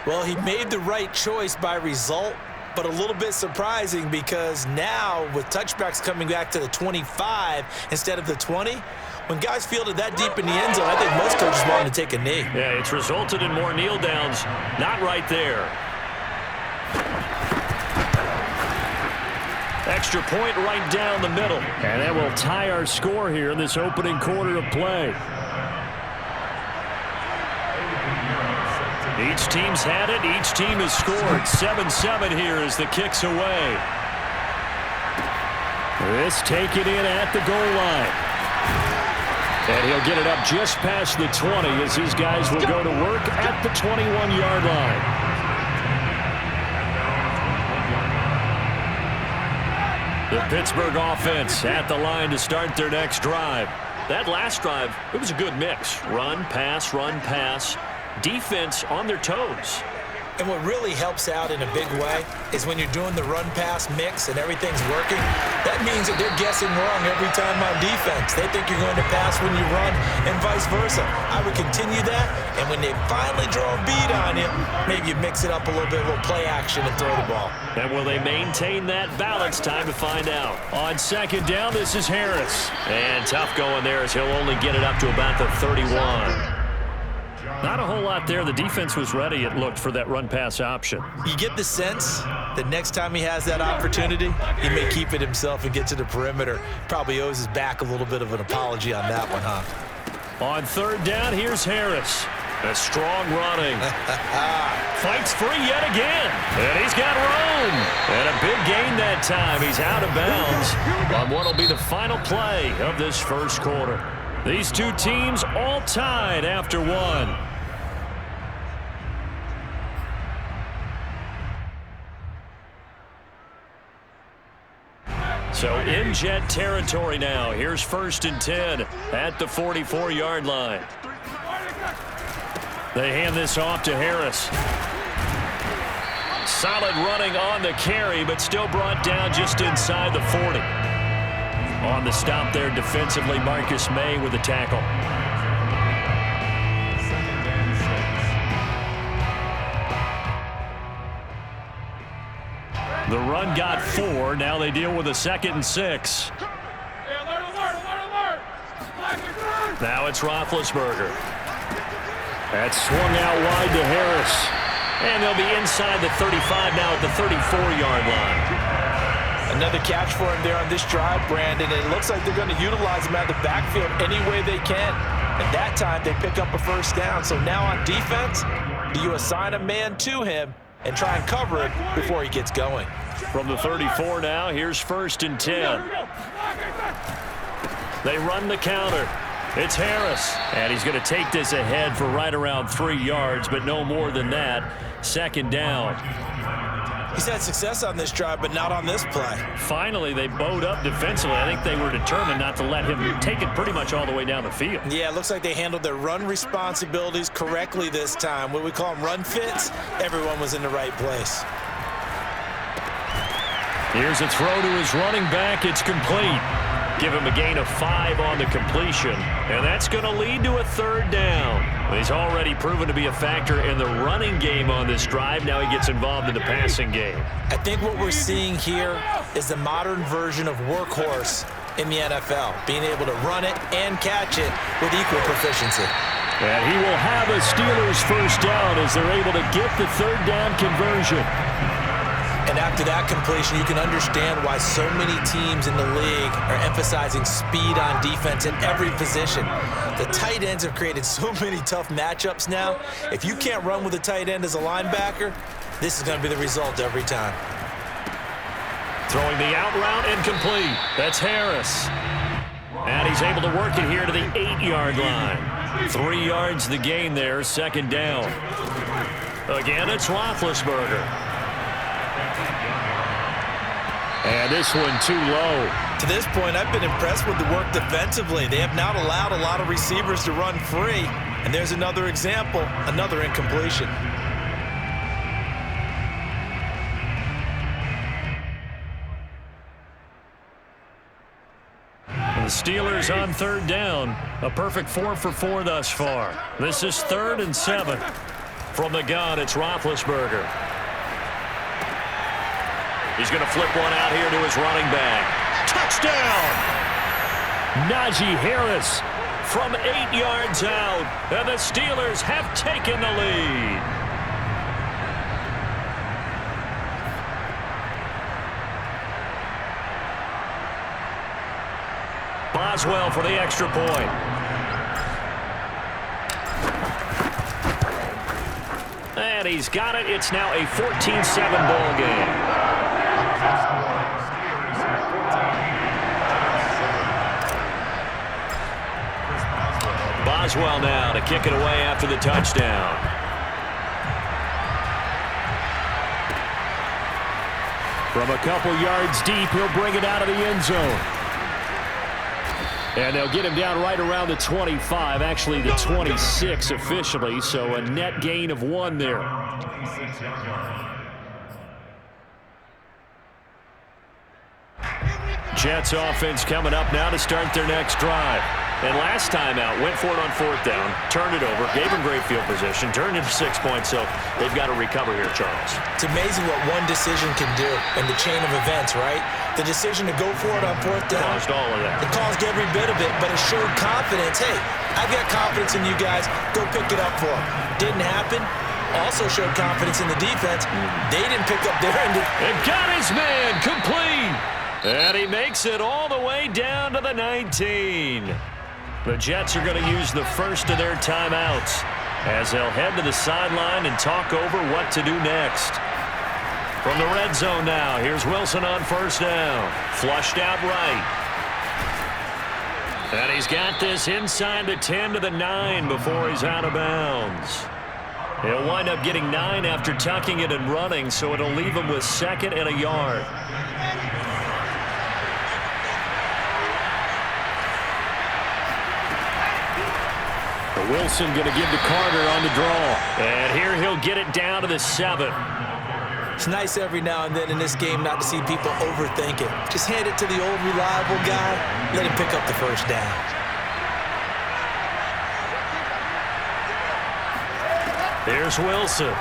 Well, he made the right choice by result, but a little bit surprising because now with touchbacks coming back to the 25 instead of the 20, when guys fielded that deep in the end zone, I think most coaches want to take a knee. Yeah, it's resulted in more kneel downs. Not right there. Extra point right down the middle. And that will tie our score here in this opening quarter of play. Each team's had it. Each team has scored. 7-7 here as the kick's away. This taken in at the goal line. And he'll get it up just past the 20 as his guys will go to work at the 21-yard line. The Pittsburgh offense at the line to start their next drive. That last drive, it was a good mix. Run, pass, defense on their toes. And what really helps out in a big way is when you're doing the run-pass mix and everything's working, that means that they're guessing wrong every time on defense. They think you're going to pass when you run and vice versa. I would continue that, and when they finally draw a bead on you, maybe you mix it up a little bit, a little play action and throw the ball. And will they maintain that balance? Time to find out. On second down, this is Harris. And tough going there as he'll only get it up to about the 31. Not a whole lot there. The defense was ready, it looked, for that run-pass option. You get the sense that next time he has that opportunity, he may keep it himself and get to the perimeter. Probably owes his back a little bit of an apology on that one, huh? On third down, here's Harris. A strong running. Fights free yet again. And he's got room. And a big gain that time. He's out of bounds on what will be the final play of this first quarter. These two teams all tied after one. So in Jet territory now. Here's 1st and 10 at the 44-yard line. They hand this off to Harris. Solid running on the carry, but still brought down just inside the 40. On the stop there defensively, Marcus May with the tackle. The run got 4. Now they deal with a 2nd and 6. Now it's Roethlisberger. That's swung out wide to Harris. And they'll be inside the 35 now at the 34-yard line. Another catch for him there on this drive, Brandon. And it looks like they're going to utilize him out of the backfield any way they can. And that time they pick up a first down. So now on defense, do you assign a man to him and try and cover it before he gets going? From the 34 now, here's 1st and 10. They run the counter. It's Harris. And he's going to take this ahead for right around 3 yards, but no more than that. 2nd down. He's had success on this drive, but not on this play. Finally, they bowed up defensively. I think they were determined not to let him take it pretty much all the way down the field. Yeah, it looks like they handled their run responsibilities correctly this time. What we call them run fits, everyone was in the right place. Here's a throw to his running back. It's complete. Give him a gain of 5 on the completion. And that's going to lead to a 3rd down. He's already proven to be a factor in the running game on this drive. Now he gets involved in the passing game. I think what we're seeing here is the modern version of workhorse in the NFL, being able to run it and catch it with equal proficiency. And he will have a Steelers first down as they're able to get the 3rd down conversion. And after that completion, you can understand why so many teams in the league are emphasizing speed on defense at every position. The tight ends have created so many tough matchups now. If you can't run with a tight end as a linebacker, this is going to be the result every time. Throwing the out route incomplete. That's Harris. And he's able to work it here to the 8-yard line. 3 yards the gain there, 2nd down. Again, it's Roethlisberger. And this one too low. To this point, I've been impressed with the work defensively. They have not allowed a lot of receivers to run free. And there's another example, another incompletion. The Steelers on 3rd down. A perfect 4 for 4 thus far. This is 3rd and 7. From the gun, it's Roethlisberger. He's going to flip one out here to his running back. Touchdown! Najee Harris from 8 yards out. And the Steelers have taken the lead. Boswell for the extra point. And he's got it. It's now a 14-7 ball game. Boswell now to kick it away after the touchdown. From a couple yards deep, he'll bring it out of the end zone. And they'll get him down right around the 25, actually the 26 officially, so a net gain of 1 there. Jets offense coming up now to start their next drive. And last time out, went for it on 4th down, turned it over, gave him great field position, turned into 6 points, so they've got to recover here, Charles. It's amazing what one decision can do in the chain of events, right? The decision to go for it on 4th down. Caused all of that. It caused every bit of it, but it showed confidence. Hey, I've got confidence in you guys. Go pick it up for them. Didn't happen. Also showed confidence in the defense. They didn't pick up their end. And got his man complete. And he makes it all the way down to the 19. The Jets are going to use the first of their timeouts as they'll head to the sideline and talk over what to do next. From the red zone now, here's Wilson on 1st down. Flushed out right. And he's got this inside the 10 to the 9 before he's out of bounds. He'll wind up getting 9 after tucking it and running, so it'll leave him with 2nd and a yard. Wilson going to give to Carter on the draw. And here he'll get it down to the 7. It's nice every now and then in this game not to see people overthink it. Just hand it to the old reliable guy. Let him pick up the 1st down. Here's Wilson.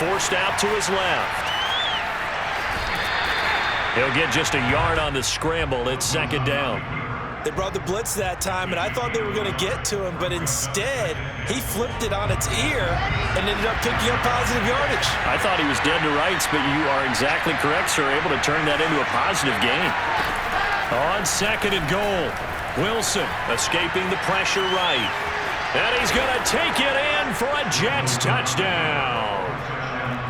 Forced out to his left. He'll get just a yard on the scramble. It's 2nd down. They brought the blitz that time, and I thought they were going to get to him, but instead, he flipped it on its ear and ended up picking up positive yardage. I thought he was dead to rights, but you are exactly correct, sir. Able to turn that into a positive gain. On 2nd and goal, Wilson escaping the pressure right. And he's going to take it in for a Jets touchdown.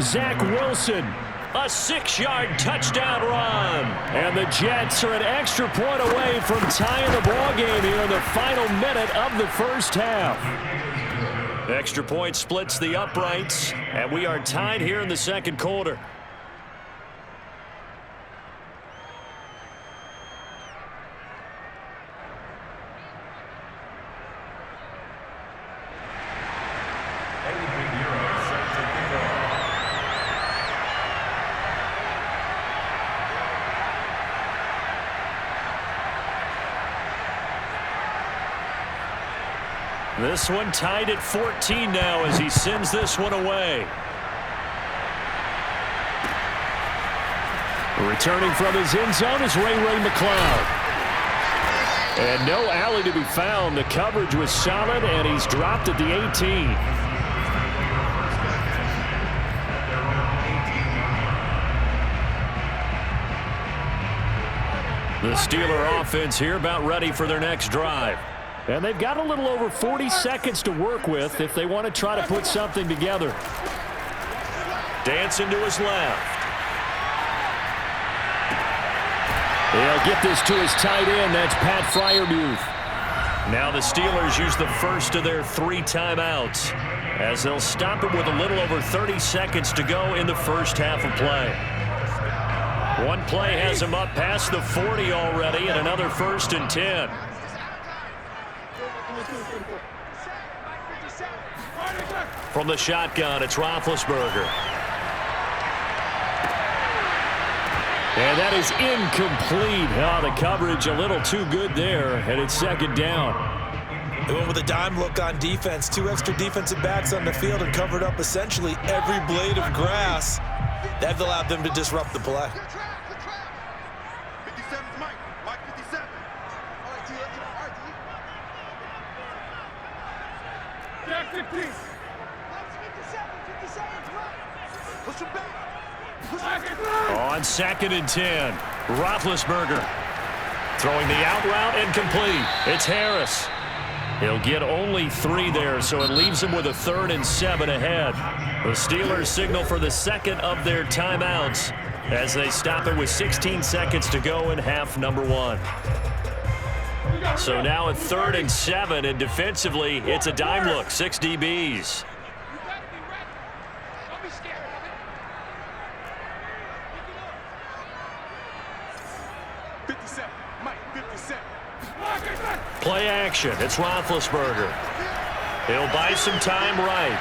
Zach Wilson. A 6-yard touchdown run. And the Jets are an extra point away from tying the ball game here in the final minute of the 1st half. Extra point splits the uprights, and we are tied here in the 2nd quarter. This one tied at 14 now as he sends this one away. Returning from his end zone is Ray McCloud. And no alley to be found. The coverage was solid, and he's dropped at the 18. The Steeler offense here about ready for their next drive. And they've got a little over 40 seconds to work with if they want to try to put something together. Dancing to his left. They'll get this to his tight end. That's Pat Freiermuth. Now the Steelers use the first of their 3 timeouts as they'll stop it with a little over 30 seconds to go in the 1st half of play. One play has him up past the 40 already, and another 1st and 10. From the shotgun, it's Roethlisberger. And that is incomplete. Oh, the coverage a little too good there, and it's 2nd down. They went with a dime look on defense. 2 extra defensive backs on the field and covered up essentially every blade of grass. That allowed them to disrupt the play. On 2nd and 10, Roethlisberger throwing the out route and complete. It's Harris. He'll get only 3 there, so it leaves him with a 3rd and 7 ahead. The Steelers signal for the second of their timeouts as they stop it with 16 seconds to go in half number 1. So now a 3rd and 7, and defensively, it's a dime look, 6 DBs. Play action. It's Roethlisberger. He'll buy some time right.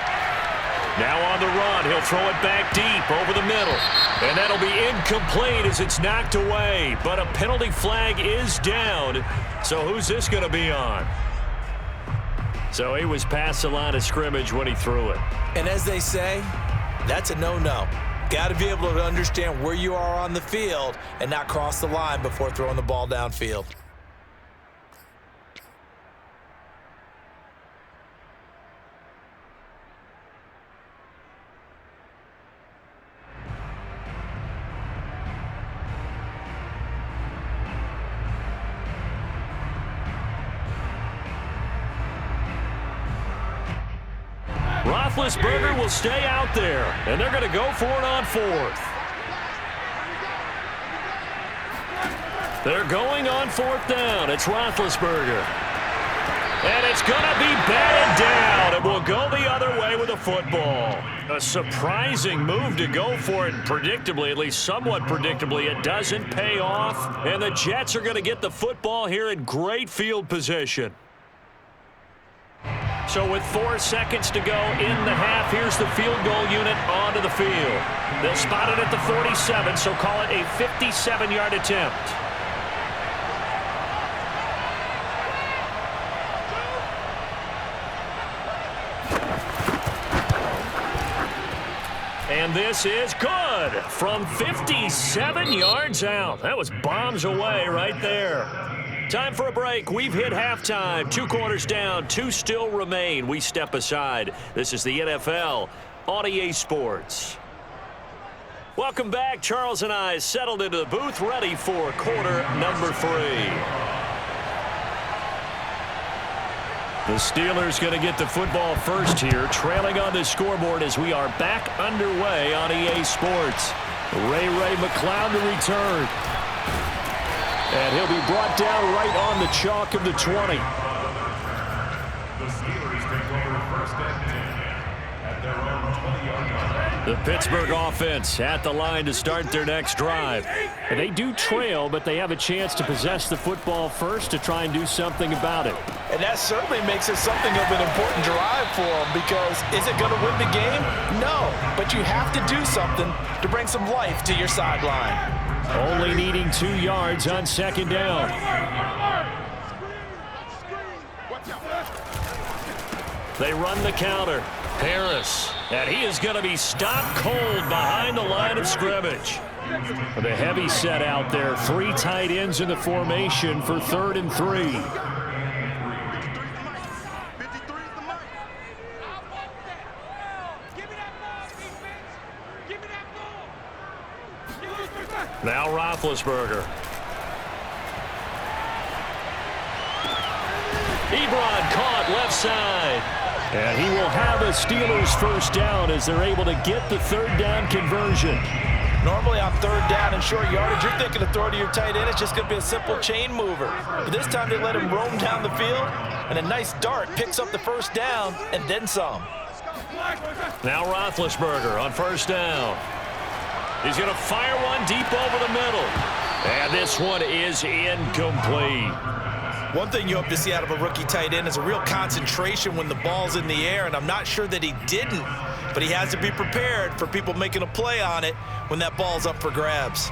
Now on the run. He'll throw it back deep over the middle. And that'll be incomplete as it's knocked away. But a penalty flag is down. So who's this going to be on? So he was past the line of scrimmage when he threw it. And as they say, that's a no-no. Got to be able to understand where you are on the field and not cross the line before throwing the ball downfield. Roethlisberger will stay out there, and they're going to go for it on 4th. They're going on 4th down. It's Roethlisberger. And it's going to be batted down, and will go the other way with the football. A surprising move to go for it, predictably, at least somewhat predictably. It doesn't pay off, and the Jets are going to get the football here in great field position. So with 4 seconds to go in the half, here's the field goal unit onto the field. They'll spot it at the 47, so call it a 57-yard attempt. And this is good from 57 yards out. That was bombs away right there. Time for a break. We've hit halftime. 2 quarters down. 2 still remain. We step aside. This is the NFL on EA Sports. Welcome back. Charles and I settled into the booth, ready for quarter number 3. The Steelers going to get the football first here, trailing on the scoreboard as we are back underway on EA Sports. Ray McCloud to return. And he'll be brought down right on the chalk of the 20. The Steelers take over first and 10 at their own 20-yard line. The Pittsburgh offense at the line to start their next drive. And they do trail, but they have a chance to possess the football first to try and do something about it. And that certainly makes it something of an important drive for them, because is it going to win the game? No, but you have to do something to bring some life to your sideline. Only needing 2 yards on second down. They run the counter. Harris. And he is going to be stopped cold behind the line of scrimmage. With a heavy set out there. 3 tight ends in the formation for 3rd and 3. Now Roethlisberger. Ebron caught left side. And he will have a Steelers first down as they're able to get the 3rd down conversion. Normally on 3rd down and short yardage, you're thinking of throw to your tight end. It's just going to be a simple chain mover. But this time they let him roam down the field, and a nice dart picks up the first down and then some. Now Roethlisberger on first down. He's going to fire one deep over the middle. And this one is incomplete. One thing you hope to see out of a rookie tight end is a real concentration when the ball's in the air, and I'm not sure that he didn't, but he has to be prepared for people making a play on it when that ball's up for grabs.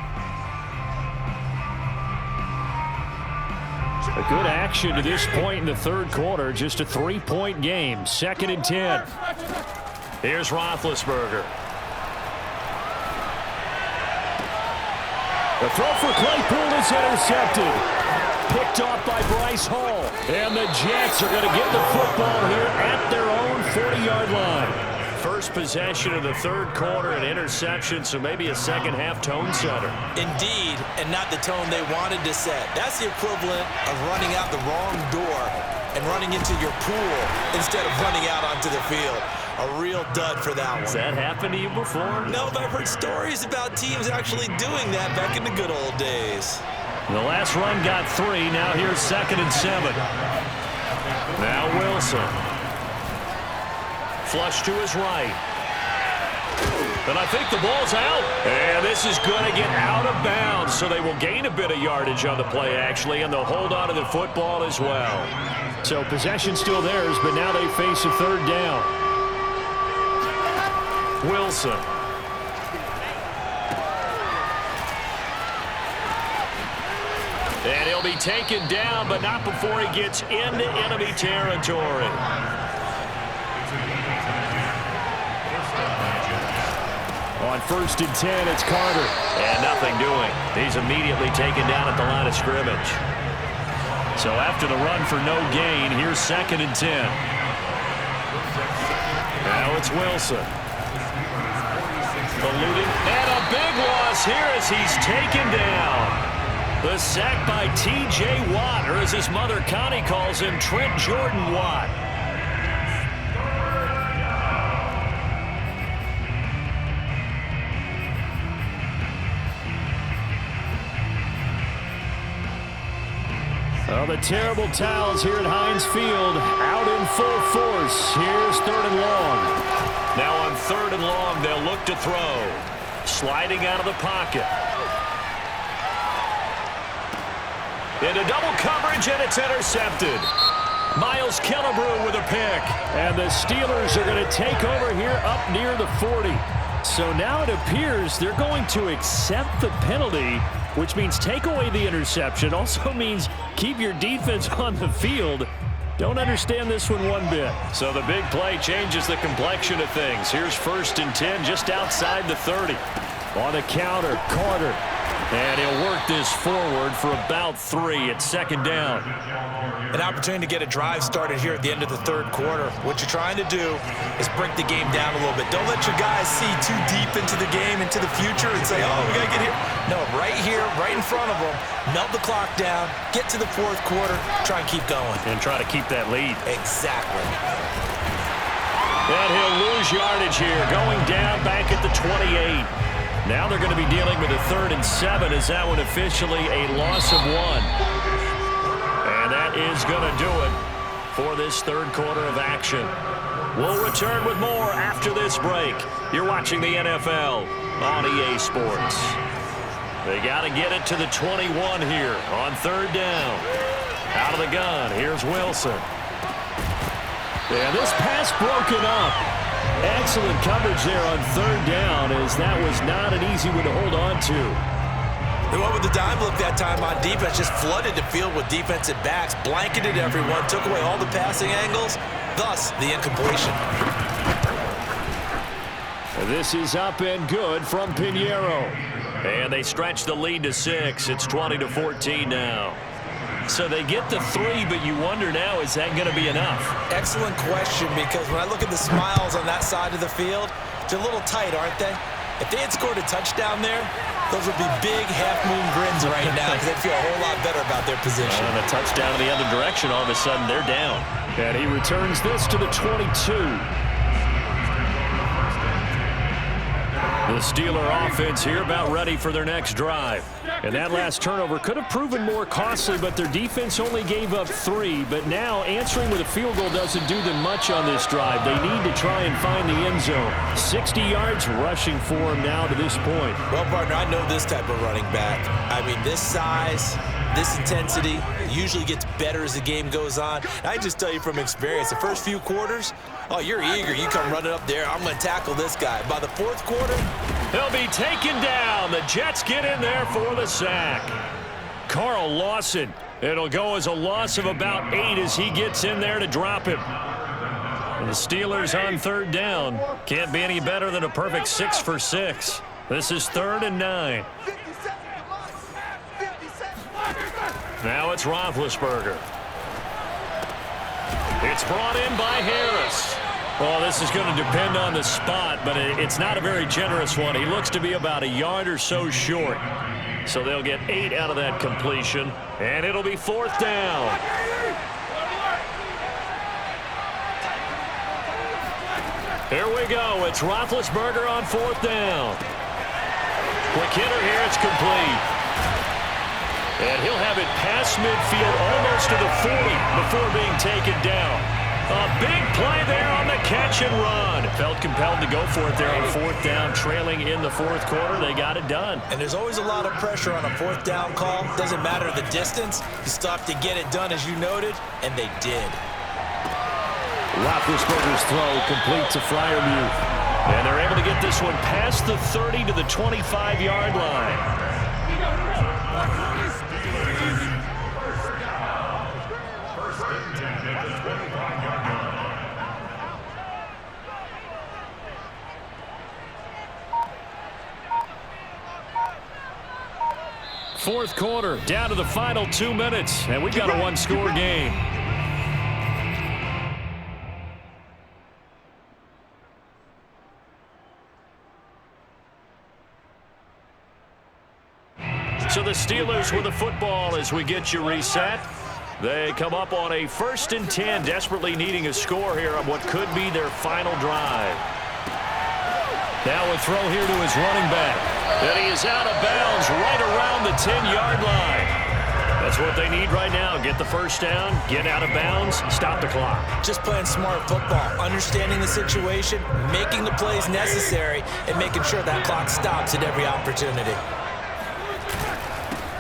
A good action to this point in the third quarter. Just a 3-point game. 2nd and 10. Here's Roethlisberger. The throw for Claypool is intercepted. Picked off by Bryce Hall. And the Jets are going to get the football here at their own 40-yard line. First possession of the third quarter, an interception, so maybe a second-half tone setter. Indeed, and not the tone they wanted to set. That's the equivalent of running out the wrong door and running into your pool instead of running out onto the field. A real dud for that one. Has that happened to you before? No, but I've heard stories about teams actually doing that back in the good old days. The last run got 3. Now here's 2nd and 7. Now Wilson. Flush to his right. And I think the ball's out. And this is going to get out of bounds, so they will gain a bit of yardage on the play, actually, and they'll hold on to the football as well. So possession still theirs, but now they face a third down. Wilson. And he'll be taken down, but not before he gets into enemy territory. On 1st and 10, it's Carter. And nothing doing. He's immediately taken down at the line of scrimmage. So after the run for no gain, here's 2nd and 10. Now it's Wilson. Eluding. And a big loss here as he's taken down. The sack by T.J. Watt, or as his mother Connie calls him, Trent Jordan Watt. Well, the terrible towels here at Heinz Field out in full force. Here's 3rd and long. Now on 3rd and long, they'll look to throw. Sliding out of the pocket. Into double coverage, and it's intercepted. Miles Killebrew with a pick. And the Steelers are going to take over here up near the 40. So now it appears they're going to accept the penalty, which means take away the interception. Also means keep your defense on the field. Don't understand this one bit. So the big play changes the complexion of things. Here's 1st and 10 just outside the 30. On the counter, Carter. And he'll work this forward for about 3 at 2nd down. An opportunity to get a drive started here at the end of the third quarter. What you're trying to do is break the game down a little bit. Don't let your guys see too deep into the game, into the future, and say, oh, we got to get here. No, right here, right in front of them, melt the clock down, get to the 4th quarter, try and keep going. And try to keep that lead. Exactly. And he'll lose yardage here, going down back at the 28. Now they're going to be dealing with a 3rd and 7. Is that one officially a loss of 1? And that is going to do it for this third quarter of action. We'll return with more after this break. You're watching the NFL on EA Sports. They got to get it to the 21 here on 3rd down. Out of the gun, here's Wilson. And this pass broken up. Excellent coverage there on 3rd down, as that was not an easy one to hold on to. They went with the dime look that time on defense, just flooded the field with defensive backs, blanketed everyone, took away all the passing angles, thus the incompletion. This is up and good from Pinheiro. And they stretch the lead to 6. It's 20-14 now. So they get the 3, but you wonder now, is that going to be enough? Excellent question, because when I look at the smiles on that side of the field, they're a little tight, aren't they? If they had scored a touchdown there, those would be big half-moon grins right now, because they'd feel a whole lot better about their position. And a touchdown in the other direction, all of a sudden they're down. And he returns this to the 22. The Steeler offense here about ready for their next drive. And that last turnover could have proven more costly, but their defense only gave up 3. But now answering with a field goal doesn't do them much on this drive. They need to try and find the end zone. 60 yards rushing for them now to this point. Well, partner, I know this type of running back. I mean, this size, this intensity usually gets better as the game goes on. And I just tell you from experience, the first few quarters, oh, you're eager. You come running up there. I'm going to tackle this guy. By the 4th quarter, he'll be taken down. The Jets get in there for the sack. Carl Lawson. It'll go as a loss of about 8 as he gets in there to drop him. And the Steelers on third down. Can't be any better than a perfect 6 for 6. This is 3rd and 9. Now it's Roethlisberger. It's brought in by Harris. Well, this is going to depend on the spot, but it's not a very generous one. He looks to be about a yard or so short. So they'll get 8 out of that completion, and it'll be 4th down. Here we go. It's Roethlisberger on 4th down. Quick hitter here. It's complete. And he'll have it past midfield almost to the 40 before being taken down. A big play there on the catch and run. Felt compelled to go for it there on 4th down, trailing in the 4th quarter. They got it done. And there's always a lot of pressure on a 4th down call. Doesn't matter the distance. You stop to get it done, as you noted, and they did. Roethlisberger's throw complete to Freiermuth. And they're able to get this one past the 30 to the 25-yard line. Fourth quarter, down to the final 2 minutes, and we've got a one-score game. So the Steelers with the football as we get you reset. They come up on a 1st and 10, desperately needing a score here on what could be their final drive. Now a throw here to his running back. And he is out of bounds right around the 10-yard line. That's what they need right now. Get the first down, get out of bounds, stop the clock. Just playing smart football, understanding the situation, making the plays necessary, and making sure that clock stops at every opportunity.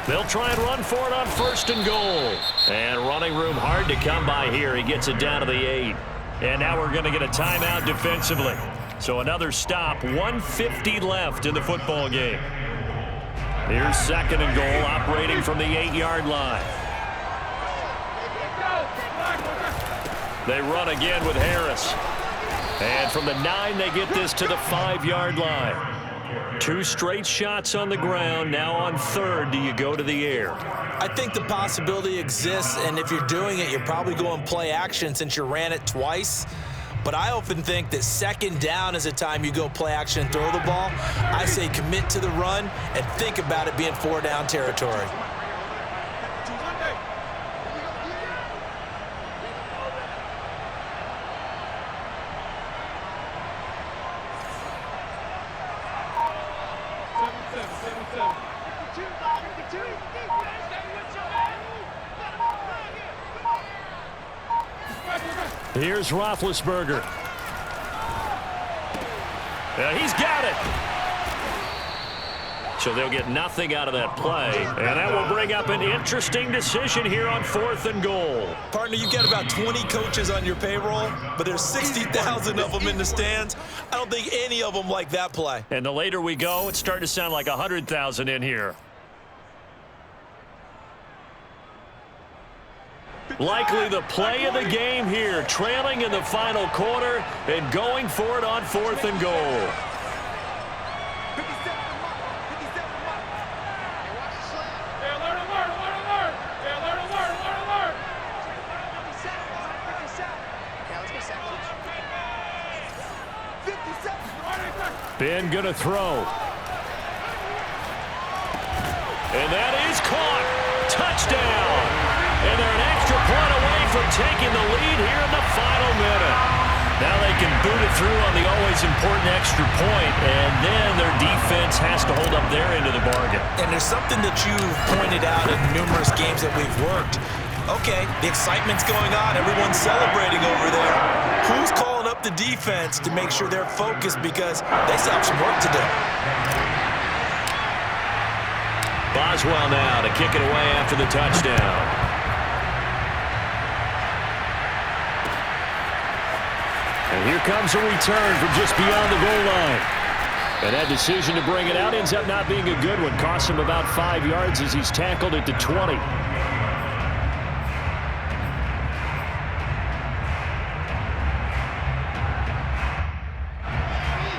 They'll try and run for it on 1st and goal. And running room hard to come by here. He gets it down to the 8. And now we're going to get a timeout defensively. So another stop, 1:50 left in the football game. Here's 2nd and goal, operating from the 8-yard line. They run again with Harris. And from the 9, they get this to the 5-yard line. 2 straight shots on the ground. Now on 3rd, do you go to the air? I think the possibility exists, and if you're doing it, you're probably going play action since you ran it twice. But I often think that 2nd down is a time you go play action and throw the ball. I say commit to the run and think about it being 4-down territory. Here's Roethlisberger. He's got it. So they'll get nothing out of that play. And that will bring up an interesting decision here on 4th and goal. Partner, you've got about 20 coaches on your payroll, but there's 60,000 of them in the stands. I don't think any of them like that play. And the later we go, it's starting to sound like 100,000 in here. Likely the play of the game here, trailing in the final quarter and going for it on 4th and goal. Ben gonna throw. And that is caught. Touchdown. And they're an extra point away from taking the lead here in the final minute. Now they can boot it through on the always important extra point, and then their defense has to hold up their end of the bargain. And there's something that you've pointed out in numerous games that we've worked. Okay, the excitement's going on. Everyone's celebrating over there. Who's calling up the defense to make sure they're focused because they still have some work to do? Boswell now to kick it away after the touchdown. And here comes a return from just beyond the goal line. And that decision to bring it out ends up not being a good one. Costs him about 5 yards as he's tackled at the 20.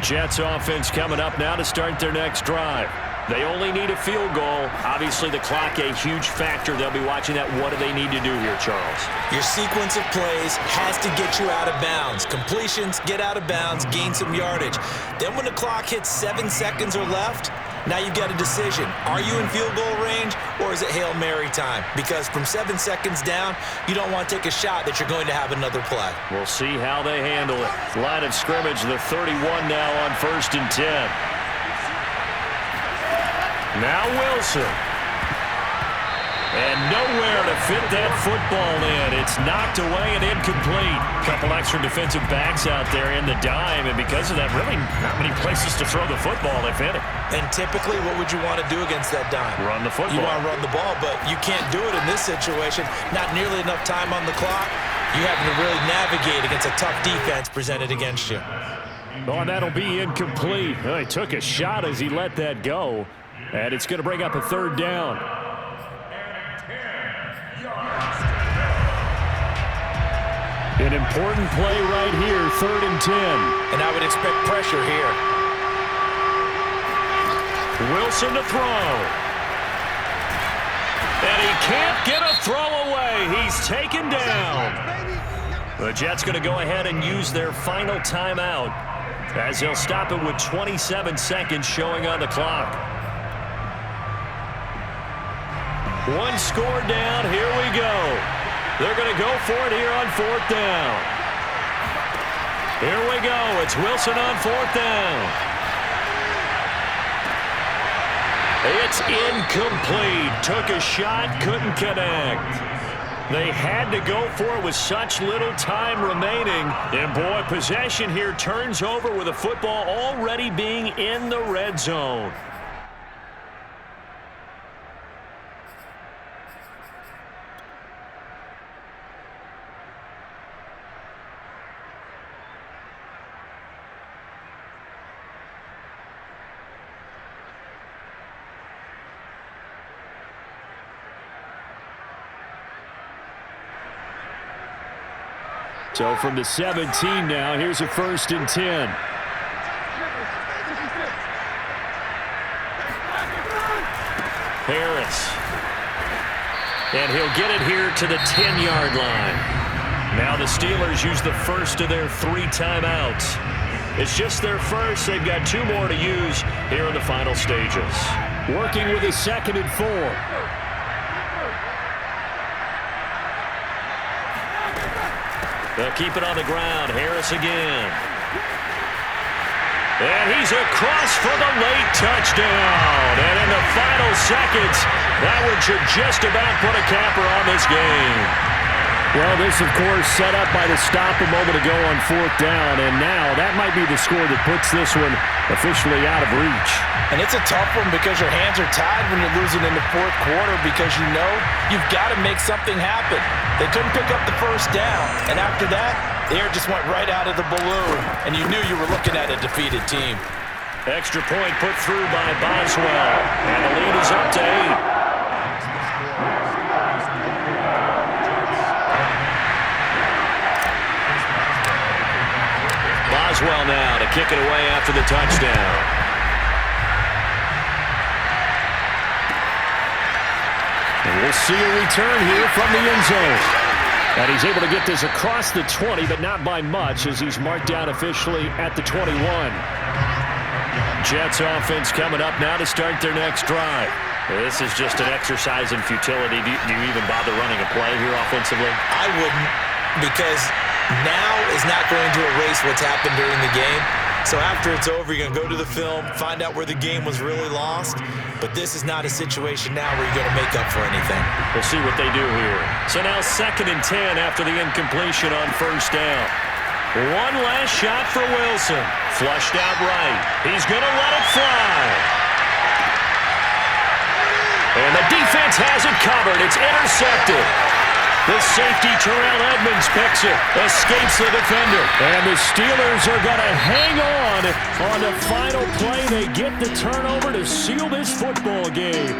Jets offense coming up now to start their next drive. They only need a field goal. Obviously, the clock a huge factor. They'll be watching that. What do they need to do here, Charles? Your sequence of plays has to get you out of bounds. Completions, get out of bounds, gain some yardage. Then when the clock hits 7 seconds or left, now you've got a decision. Are you in field goal range, or is it Hail Mary time? Because from 7 seconds down, you don't want to take a shot that you're going to have another play. We'll see how they handle it. Line of scrimmage, the 31 now on 1st and 10. Now Wilson. And nowhere to fit that football in. It's knocked away and incomplete. Couple extra defensive backs out there in the dime, and because of that, really not many places to throw the football if any. And typically, what would you want to do against that dime? Run the football. You want to run the ball, but you can't do it in this situation. Not nearly enough time on the clock. You having to really navigate against a tough defense presented against you. Oh, and that'll be incomplete. Oh, he took a shot as he let that go. And it's going to bring up a 3rd down. An important play right here, 3rd and 10. And I would expect pressure here. Wilson to throw. And he can't get a throw away. He's taken down. The Jets going to go ahead and use their final timeout as they'll stop it with 27 seconds showing on the clock. One score down. Here we go. They're going to go for it here on 4th down. Here we go. It's Wilson on 4th down. It's incomplete. Took a shot, couldn't connect. They had to go for it with such little time remaining. And, boy, possession here turns over with the football already being in the red zone. So from the 17 now, here's a 1st and 10. Harris. And he'll get it here to the 10-yard line. Now the Steelers use the first of their 3 timeouts. It's just their first. They've got 2 more to use here in the final stages. Working with a 2nd and 4. They'll keep it on the ground. Harris again. And he's across for the late touchdown. And in the final seconds, that one should just about put a capper on this game. Well, this, of course, set up by the stop a moment ago on 4th down. And now that might be the score that puts this one officially out of reach. And it's a tough one because your hands are tied when you're losing in the 4th quarter because you know you've got to make something happen. They couldn't pick up the 1st down. And after that, the air just went right out of the balloon. And you knew you were looking at a defeated team. Extra point put through by Boswell. And the lead is up to 8. Boswell now to kick it away after the touchdown. And we'll see a return here from the end zone. And he's able to get this across the 20, but not by much as he's marked down officially at the 21. Jets offense coming up now to start their next drive. This is just an exercise in futility. Do you even bother running a play here offensively? I wouldn't, because now is not going to erase what's happened during the game. So after it's over, you're going to go to the film, find out where the game was really lost. But this is not a situation now where you're going to make up for anything. We'll see what they do here. So now 2nd and 10 after the incompletion on 1st down. One last shot for Wilson. Flushed out right. He's going to let it fly. And the defense has it covered. It's intercepted. The safety, Terrell Edmonds, picks it. Escapes the defender. And the Steelers are going to hang on on. On the final play, they get the turnover to seal this football game.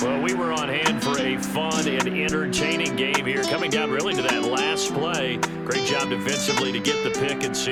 Well, we were on hand for a fun and entertaining game here. Coming down really to that last play. Great job defensively to get the pick and seal.